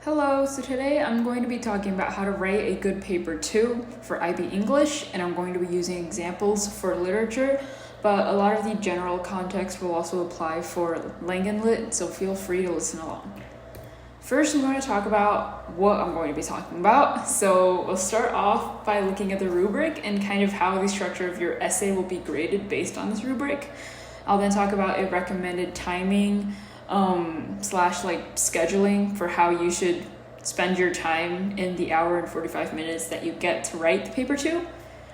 Hello, so today I'm going to be talking about how to write a good paper 2 for IB English, and I'm going to be using examples for literature, but a lot of the general context will also apply for Langenlit, so feel free to listen along. First, I'm going to talk about what I'm going to be talking about. So we'll start off by looking at the rubric and kind of how the structure of your essay will be graded based on this rubric. I'll then talk about a recommended timing slash scheduling for how you should spend your time in the hour and 45 minutes that you get to write the paper 2.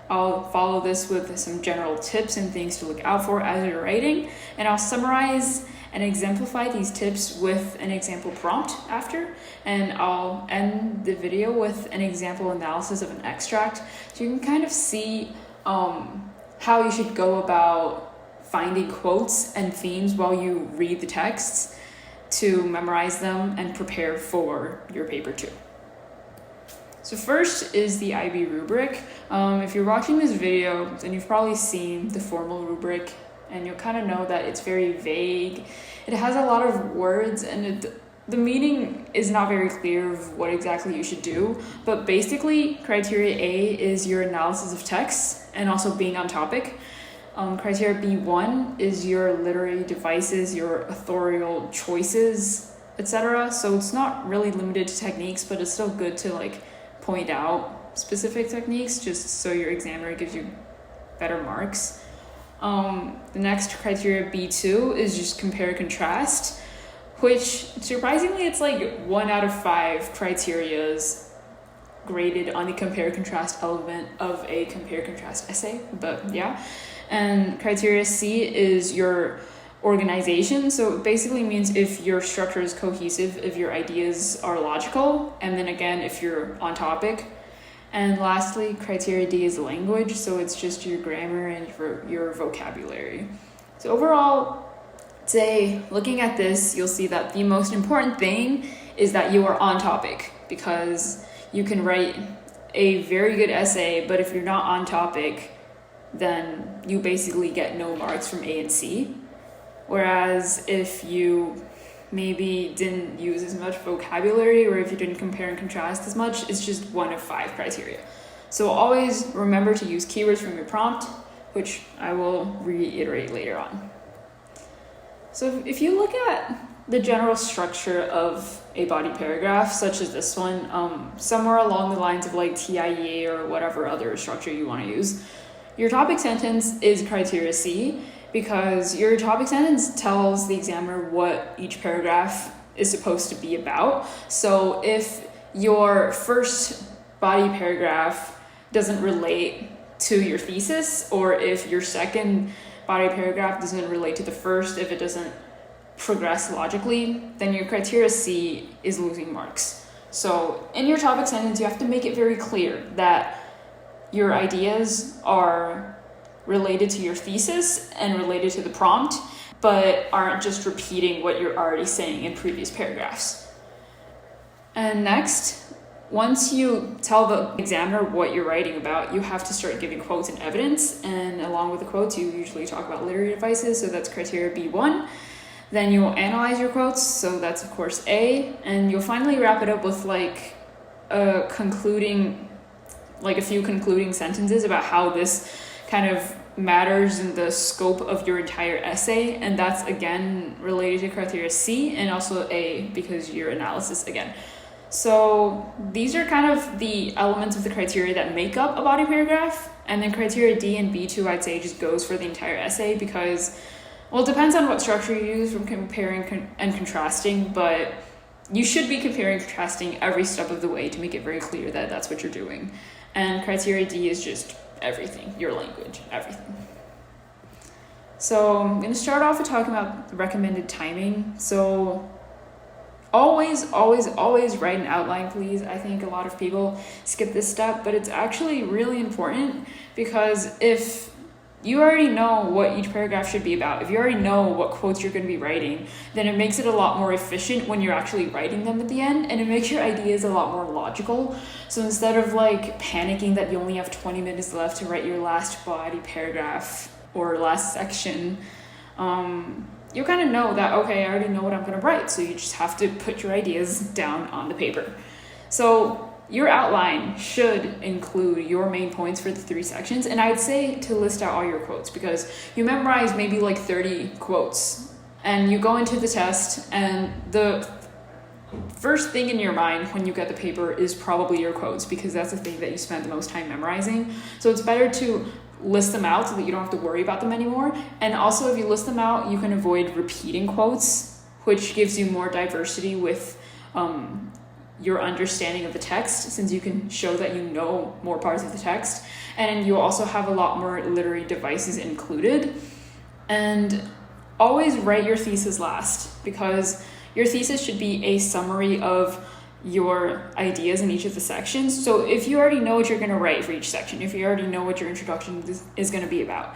I'll follow this with some general tips and things to look out for as you're writing, and I'll summarize and exemplify these tips with an example prompt after, and I'll end the video with an example analysis of an extract so you can kind of see how you should go about finding quotes and themes while you read the texts to memorize them and prepare for your paper 2. So first is the IB rubric. If you're watching this video, then you've probably seen the formal rubric, and you'll kind of know that it's very vague. It has a lot of words, and the meaning is not very clear of what exactly you should do. But basically, criteria A is your analysis of text and also being on topic. Criteria B1 is your literary devices, your authorial choices, etc. So it's not really limited to techniques, but it's still good to point out specific techniques just so your examiner gives you better marks. The next criteria B2 is just compare contrast, which surprisingly it's 1 out of 5 criterias graded on the compare contrast element of a compare contrast essay, but yeah. And criteria C is your organization. So it basically means if your structure is cohesive, if your ideas are logical, and then again, if you're on topic. And lastly, criteria D is language. So it's just your grammar and your vocabulary. So overall, today, looking at this, you'll see that the most important thing is that you are on topic, because you can write a very good essay, but if you're not on topic, then you basically get no marks from A and C. Whereas if you maybe didn't use as much vocabulary, or if you didn't compare and contrast as much, it's just 1 of 5 criteria. So always remember to use keywords from your prompt, which I will reiterate later on. So if you look at the general structure of a body paragraph, such as this one, somewhere along the lines of TIEA or whatever other structure you want to use, your topic sentence is criteria C, because your topic sentence tells the examiner what each paragraph is supposed to be about. So if your first body paragraph doesn't relate to your thesis, or if your second body paragraph doesn't relate to the first, if it doesn't progress logically, then your criteria C is losing marks. So in your topic sentence, you have to make it very clear that your ideas are related to your thesis and related to the prompt, but aren't just repeating what you're already saying in previous paragraphs. And next, once you tell the examiner what you're writing about, you have to start giving quotes and evidence, and along with the quotes, you usually talk about literary devices, so that's criteria B1. Then you'll analyze your quotes, so that's of course A, and you'll finally wrap it up with a few concluding sentences about how this kind of matters in the scope of your entire essay, and that's again related to criteria C and also A, because your analysis again. So these are kind of the elements of the criteria that make up a body paragraph, and then criteria D and B2 I'd say just goes for the entire essay, because it depends on what structure you use from comparing and contrasting, but you should be comparing and contrasting every step of the way to make it very clear that that's what you're doing. And criteria D is just everything, your language, everything. So I'm going to start off with talking about the recommended timing. So always write an outline, please. I think a lot of people skip this step, but it's actually really important, because if you already know what each paragraph should be about, if you already know what quotes you're going to be writing, then it makes it a lot more efficient when you're actually writing them at the end, and it makes your ideas a lot more logical. So instead of panicking that you only have 20 minutes left to write your last body paragraph or last section, you kind of know that, okay, I already know what I'm going to write. So you just have to put your ideas down on the paper. So your outline should include your main points for the 3 sections. And I'd say to list out all your quotes, because you memorize maybe like 30 quotes and you go into the test, and the first thing in your mind when you get the paper is probably your quotes, because that's the thing that you spend the most time memorizing. So it's better to list them out so that you don't have to worry about them anymore. And also, if you list them out, you can avoid repeating quotes, which gives you more diversity with your understanding of the text, since you can show that you know more parts of the text. And you also have a lot more literary devices included. And always write your thesis last, because your thesis should be a summary of your ideas in each of the sections. So if you already know what you're going to write for each section, if you already know what your introduction is going to be about,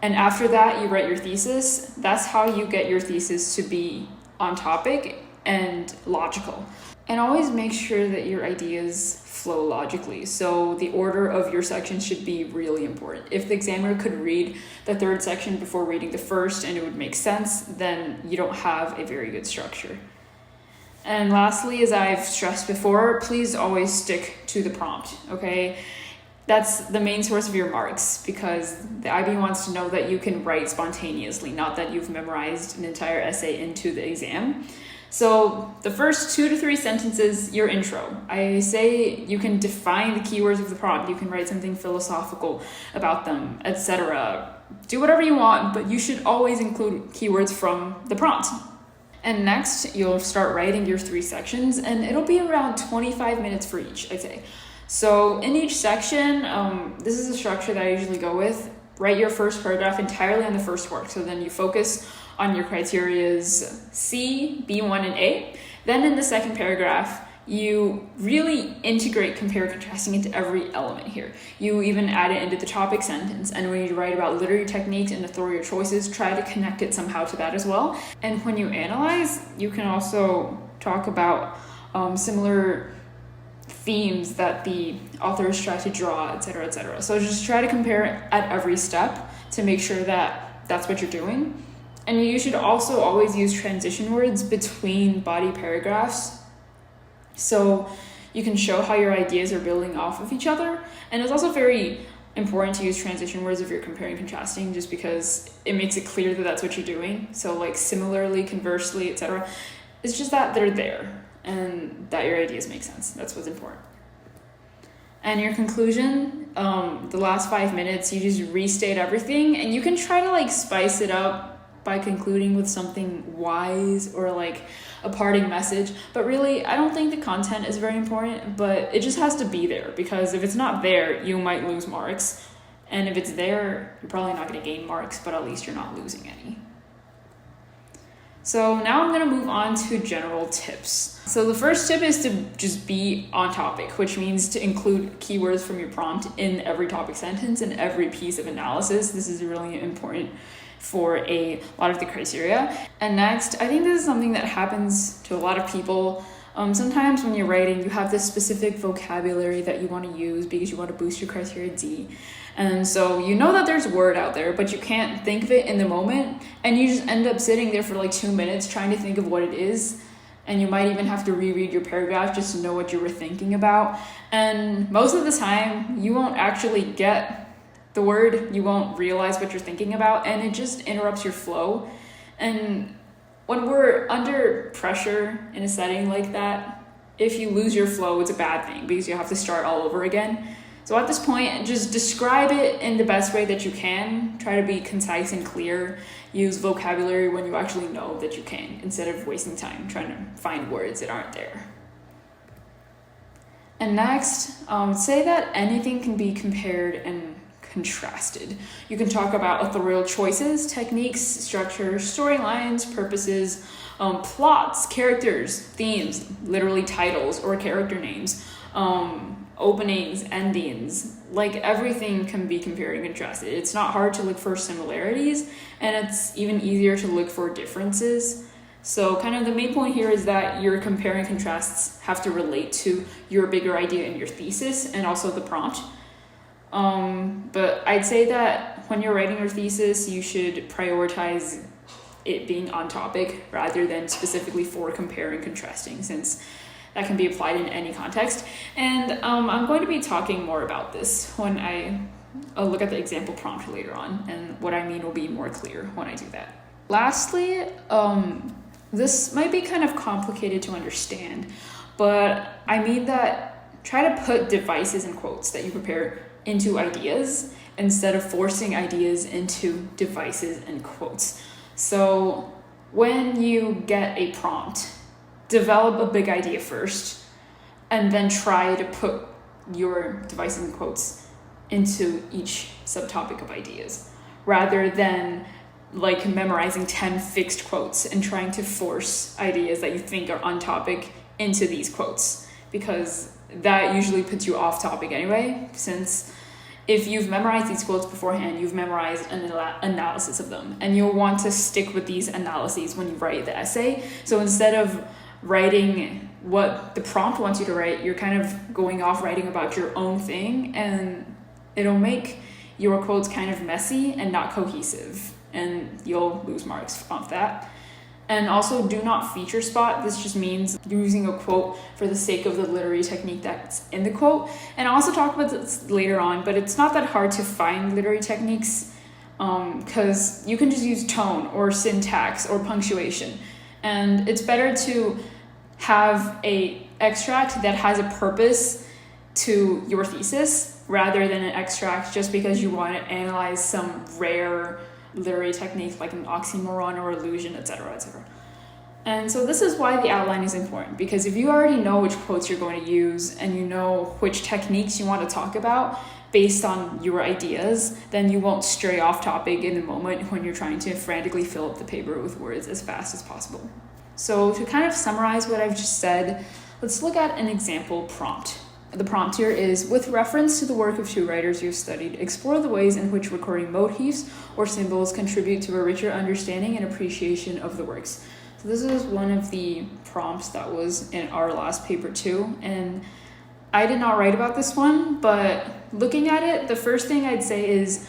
and after that you write your thesis, that's how you get your thesis to be on topic and logical. And always make sure that your ideas flow logically. So the order of your sections should be really important. If the examiner could read the 3rd section before reading the 1st and it would make sense, then you don't have a very good structure. And lastly, as I've stressed before, please always stick to the prompt, okay? That's the main source of your marks, because the IB wants to know that you can write spontaneously, not that you've memorized an entire essay into the exam. So the first 2 to 3 sentences, your intro. I say you can define the keywords of the prompt. You can write something philosophical about them, etc. Do whatever you want, but you should always include keywords from the prompt. And next, you'll start writing your 3 sections, and it'll be around 25 minutes for each, I'd say. So in each section, this is a structure that I usually go with. Write your first paragraph entirely on the first work. So then you focus on your criterias C, B1, and A. Then in the second paragraph, you really integrate compare contrasting into every element here. You even add it into the topic sentence. And when you write about literary techniques and authorial choices, try to connect it somehow to that as well. And when you analyze, you can also talk about similar themes that the authors try to draw, etc., etc. So just try to compare at every step to make sure that that's what you're doing. And you should also always use transition words between body paragraphs, so you can show how your ideas are building off of each other. And it's also very important to use transition words if you're comparing and contrasting, just because it makes it clear that that's what you're doing. So like similarly, conversely, etc. It's just that they're there and that your ideas make sense. That's what's important. And your conclusion, the last 5 minutes, you just restate everything, and you can try to like spice it up by concluding with something wise or like a parting message. But really, I don't think the content is very important, but it just has to be there, because if it's not there, you might lose marks. And if it's there, you're probably not going to gain marks, but at least you're not losing any. So now I'm going to move on to general tips. So the first tip is to just be on topic, which means to include keywords from your prompt in every topic sentence and every piece of analysis. This is really important for a lot of the criteria. And next, I think this is something that happens to a lot of people. Sometimes when you're writing, you have this specific vocabulary that you want to use because you want to boost your criteria D. And so you know that there's a word out there, but you can't think of it in the moment. And you just end up sitting there for like 2 minutes trying to think of what it is. And you might even have to reread your paragraph just to know what you were thinking about. And most of the time, you won't actually get the word, you won't realize what you're thinking about, and it just interrupts your flow. And when we're under pressure in a setting like that, if you lose your flow, it's a bad thing because you have to start all over again. So at this point, just describe it in the best way that you can. Try to be concise and clear. Use vocabulary when you actually know that you can, instead of wasting time trying to find words that aren't there. And next, say that anything can be compared and contrasted. You can talk about authorial choices, techniques, structure, storylines, purposes, plots, characters, themes, literally titles or character names, openings, endings. Like everything can be compared and contrasted. It's not hard to look for similarities, and it's even easier to look for differences. So kind of the main point here is that your compare and contrasts have to relate to your bigger idea in your thesis and also the prompt. But I'd say that when you're writing your thesis, you should prioritize it being on topic rather than specifically for compare and contrasting, since that can be applied in any context. And I'm going to be talking more about this when I look at the example prompt later on, and what I mean will be more clear when I do that. Lastly, this might be kind of complicated to understand, but I mean that try to put devices in quotes that you prepare into ideas instead of forcing ideas into devices and quotes. So when you get a prompt, develop a big idea first, and then try to put your devices and quotes into each subtopic of ideas, rather than like memorizing 10 fixed quotes and trying to force ideas that you think are on topic into these quotes, because that usually puts you off topic anyway, since if you've memorized these quotes beforehand, you've memorized an analysis of them, and you'll want to stick with these analyses when you write the essay. So instead of writing what the prompt wants you to write, you're kind of going off writing about your own thing, and it'll make your quotes kind of messy and not cohesive, and you'll lose marks off that. And also, do not feature spot. This just means using a quote for the sake of the literary technique that's in the quote. And I'll also talk about this later on, but it's not that hard to find literary techniques, because you can just use tone or syntax or punctuation. And it's better to have a extract that has a purpose to your thesis rather than an extract just because you want to analyze some rare literary techniques like an oxymoron or illusion, etc., etc. And so this is why the outline is important, because if you already know which quotes you're going to use and you know which techniques you want to talk about based on your ideas, then you won't stray off topic in the moment when you're trying to frantically fill up the paper with words as fast as possible. So to kind of summarize what I've just said, let's look at an example prompt. The prompt here is, with reference to the work of two writers you've studied, explore the ways in which recurring motifs or symbols contribute to a richer understanding and appreciation of the works. So this is one of the prompts that was in our last paper too, and I did not write about this one, but looking at it, the first thing I'd say is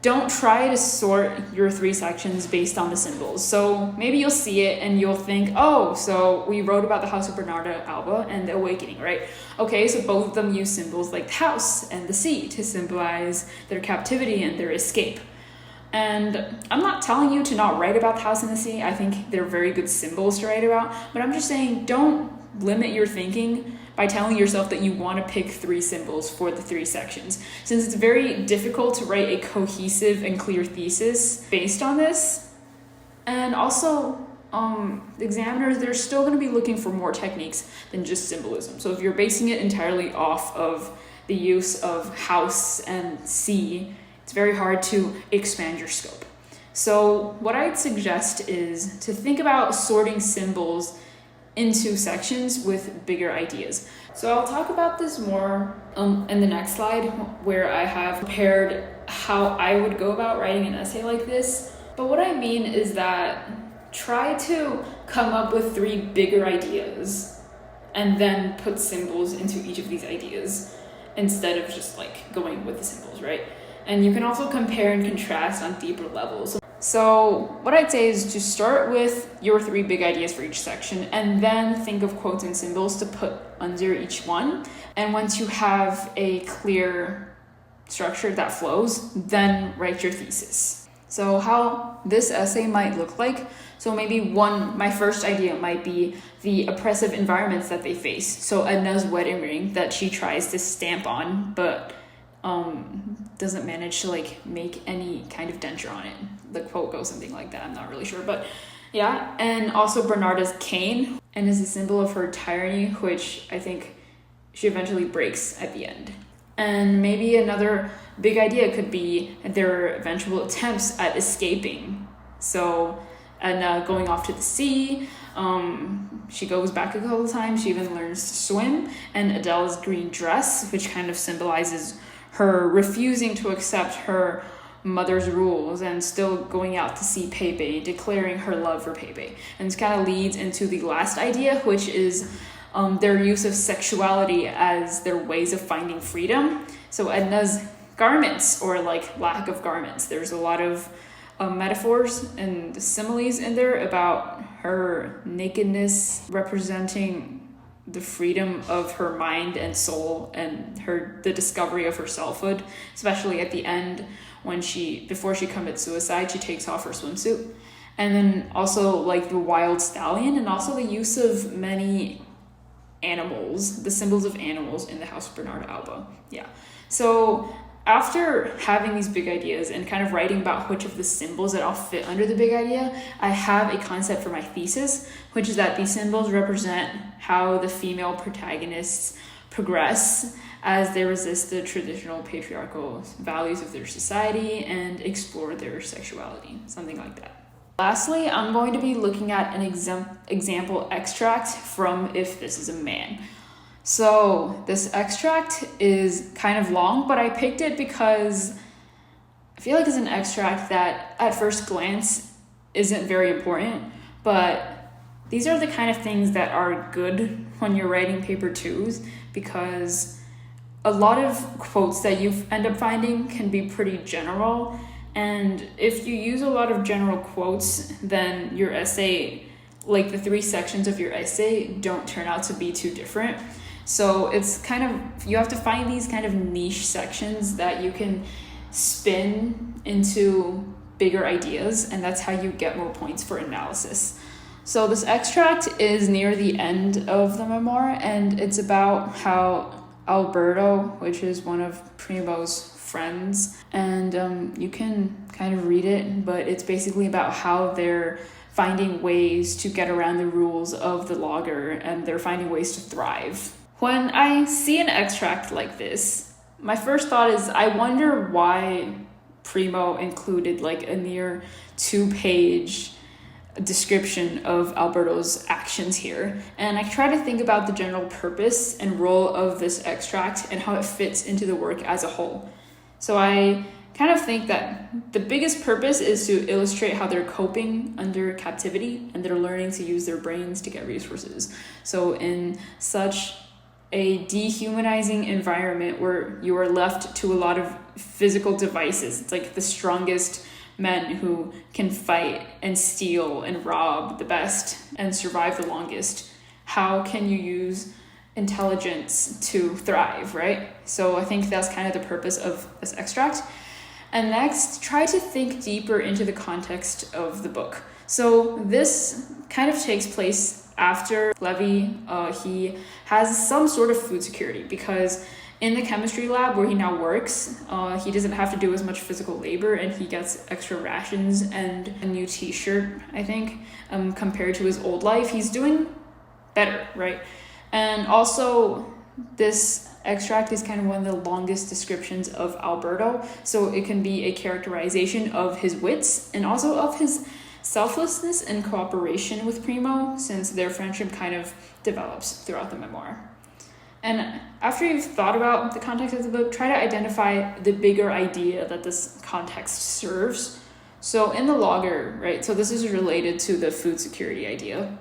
don't try to sort your 3 sections based on the symbols. So maybe you'll see it and you'll think, oh, so we wrote about the House of Bernarda Alba and the Awakening, right? Okay, so both of them use symbols like the house and the sea to symbolize their captivity and their escape. And I'm not telling you to not write about the house and the sea. I think they're very good symbols to write about, but I'm just saying don't limit your thinking by telling yourself that you want to pick 3 symbols for the 3 sections, since it's very difficult to write a cohesive and clear thesis based on this. And also, examiners, they're still going to be looking for more techniques than just symbolism. So if you're basing it entirely off of the use of house and sea, it's very hard to expand your scope. So what I'd suggest is to think about sorting symbols into sections with bigger ideas. So I'll talk about this more in the next slide, where I have prepared how I would go about writing an essay like this. But what I mean is that try to come up with 3 bigger ideas and then put symbols into each of these ideas instead of just like going with the symbols, right? And you can also compare and contrast on deeper levels. So what I'd say is to start with your 3 big ideas for each section, and then think of quotes and symbols to put under each one. And once you have a clear structure that flows, then write your thesis. So how this essay might look like. So maybe my first idea might be the oppressive environments that they face. So Edna's wedding ring that she tries to stamp on, but doesn't manage to like make any kind of denture on it. The quote goes something like that, I'm not really sure, but yeah. And also Bernarda's cane, and is a symbol of her tyranny, which I think she eventually breaks at the end. And maybe another big idea could be their eventual attempts at escaping. So Edna going off to the sea, she goes back a couple of times, she even learns to swim, and Adele's green dress, which kind of symbolizes her refusing to accept her mother's rules and still going out to see Pepe, declaring her love for Pepe. And this kind of leads into the last idea, which is their use of sexuality as their ways of finding freedom. So Edna's garments, or like lack of garments. There's a lot of metaphors and similes in there about her nakedness representing the freedom of her mind and soul, and the discovery of her selfhood, especially at the end when before she commits suicide, she takes off her swimsuit. And then also like the wild stallion, and also the use of many animals, the symbols of animals in the House of Bernard Alba. Yeah. So after having these big ideas and kind of writing about which of the symbols that all fit under the big idea, I have a concept for my thesis, which is that these symbols represent how the female protagonists progress as they resist the traditional patriarchal values of their society and explore their sexuality, something like that. Lastly, I'm going to be looking at an example extract from If This Is a Man. So this extract is kind of long, but I picked it because I feel like it's an extract that at first glance isn't very important, but these are the kind of things that are good when you're writing paper twos, because a lot of quotes that you end up finding can be pretty general. And if you use a lot of general quotes, then your essay, like the 3 sections of your essay, don't turn out to be too different. So it's kind of, you have to find these kind of niche sections that you can spin into bigger ideas, and that's how you get more points for analysis. So this extract is near the end of the memoir, and it's about how Alberto, which is one of Primo's friends, and you can kind of read it, but it's basically about how they're finding ways to get around the rules of the logger, and they're finding ways to thrive. When I see an extract like this, my first thought is, I wonder why Primo included like a near 2-page description of Alberto's actions here. And I try to think about the general purpose and role of this extract and how it fits into the work as a whole. So I kind of think that the biggest purpose is to illustrate how they're coping under captivity, and they're learning to use their brains to get resources. So in such a dehumanizing environment where you are left to a lot of physical devices, it's like the strongest men who can fight and steal and rob the best and survive the longest. How can you use intelligence to thrive, right? So I think that's kind of the purpose of this extract. And next, try to think deeper into the context of the book. So this kind of takes place after Levy, he has some sort of food security, because in the chemistry lab where he now works, he doesn't have to do as much physical labor, and he gets extra rations and a new t-shirt, I think, compared to his old life. He's doing better, right? And also, this extract is kind of one of the longest descriptions of Alberto, so it can be a characterization of his wits and also of his selflessness and cooperation with Primo, since their friendship kind of develops throughout the memoir. And after you've thought about the context of the book, try to identify the bigger idea that this context serves. So in the logger, right, so this is related to the food security idea.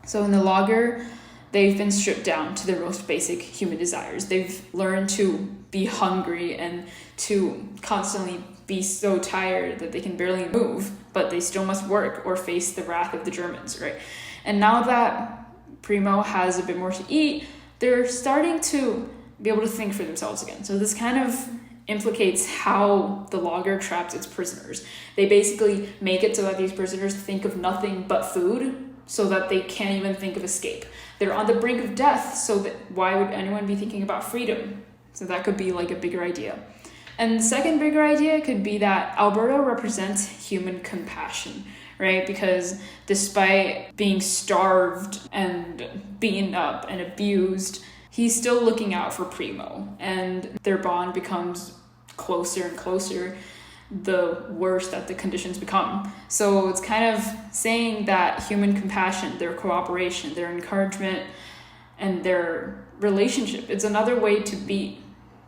So in the logger, they've been stripped down to their most basic human desires. They've learned to be hungry and to constantly be so tired that they can barely move, but they still must work or face the wrath of the Germans, right? And now that Primo has a bit more to eat, they're starting to be able to think for themselves again. So this kind of implicates how the logger traps its prisoners. They basically make it so that these prisoners think of nothing but food, so that they can't even think of escape. They're on the brink of death, so that why would anyone be thinking about freedom? So that could be like a bigger idea. And the second bigger idea could be that Alberto represents human compassion, right? Because despite being starved and beaten up and abused, he's still looking out for Primo, and their bond becomes closer and closer the worse that the conditions become. So it's kind of saying that human compassion, their cooperation, their encouragement, and their relationship, it's another way to beat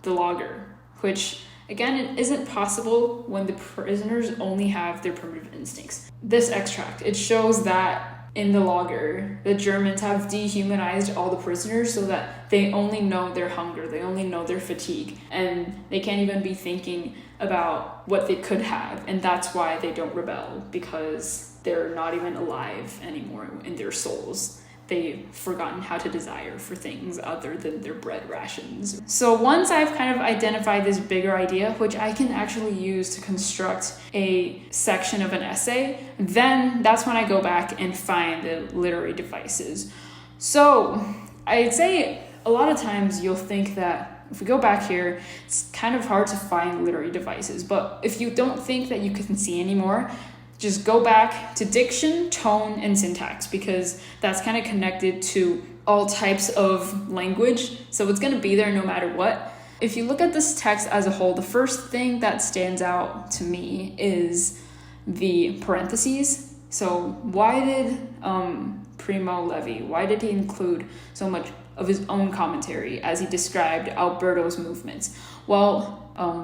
the logger, which again, it isn't possible when the prisoners only have their primitive instincts. This extract, it shows that in the logger, the Germans have dehumanized all the prisoners so that they only know their hunger, they only know their fatigue, and they can't even be thinking about what they could have. And that's why they don't rebel, because they're not even alive anymore in their souls. They've forgotten how to desire for things other than their bread rations. So once I've kind of identified this bigger idea, which I can actually use to construct a section of an essay, then that's when I go back and find the literary devices. So I'd say a lot of times you'll think that if we go back here, it's kind of hard to find literary devices. But if you don't think that you can see anymore, just go back to diction, tone, and syntax, because that's kind of connected to all types of language. So it's going to be there no matter what. If you look at this text as a whole, the first thing that stands out to me is the parentheses. So why did Primo Levi, why did he include so much of his own commentary as he described Alberto's movements? Well,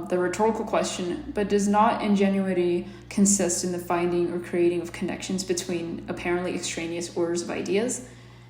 the rhetorical question, but does not ingenuity consist in the finding or creating of connections between apparently extraneous orders of ideas?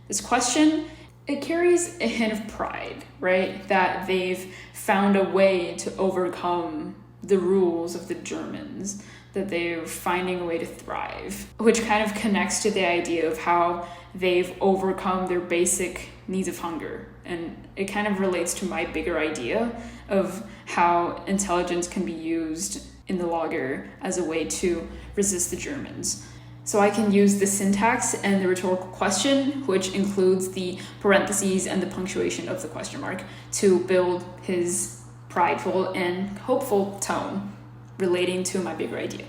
This question, it carries a hint of pride, right? That they've found a way to overcome the rules of the Germans, that they're finding a way to thrive, which kind of connects to the idea of how they've overcome their basic needs of hunger. And it kind of relates to my bigger idea of how intelligence can be used in the logger as a way to resist the Germans. So I can use the syntax and the rhetorical question, which includes the parentheses and the punctuation of the question mark, to build his prideful and hopeful tone relating to my bigger idea.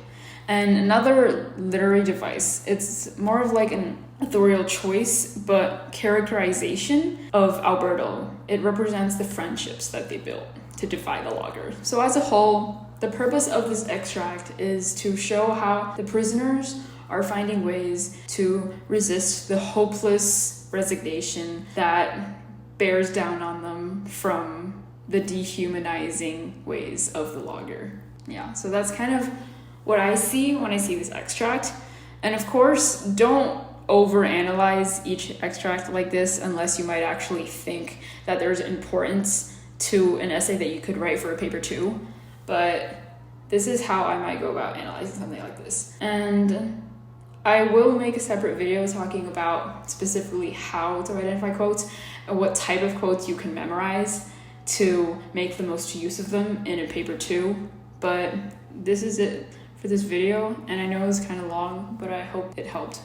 And another literary device, it's more of like an authorial choice, but characterization of Alberto. It represents the friendships that they built to defy the logger. So as a whole, the purpose of this extract is to show how the prisoners are finding ways to resist the hopeless resignation that bears down on them from the dehumanizing ways of the logger. Yeah, so that's kind of what I see when I see this extract. And of course, don't overanalyze each extract like this unless you might actually think that there's importance to an essay that you could write for a paper 2. But this is how I might go about analyzing something like this. And I will make a separate video talking about specifically how to identify quotes and what type of quotes you can memorize to make the most use of them in a paper 2. But this is it for this video, and I know it was kind of long, but I hope it helped.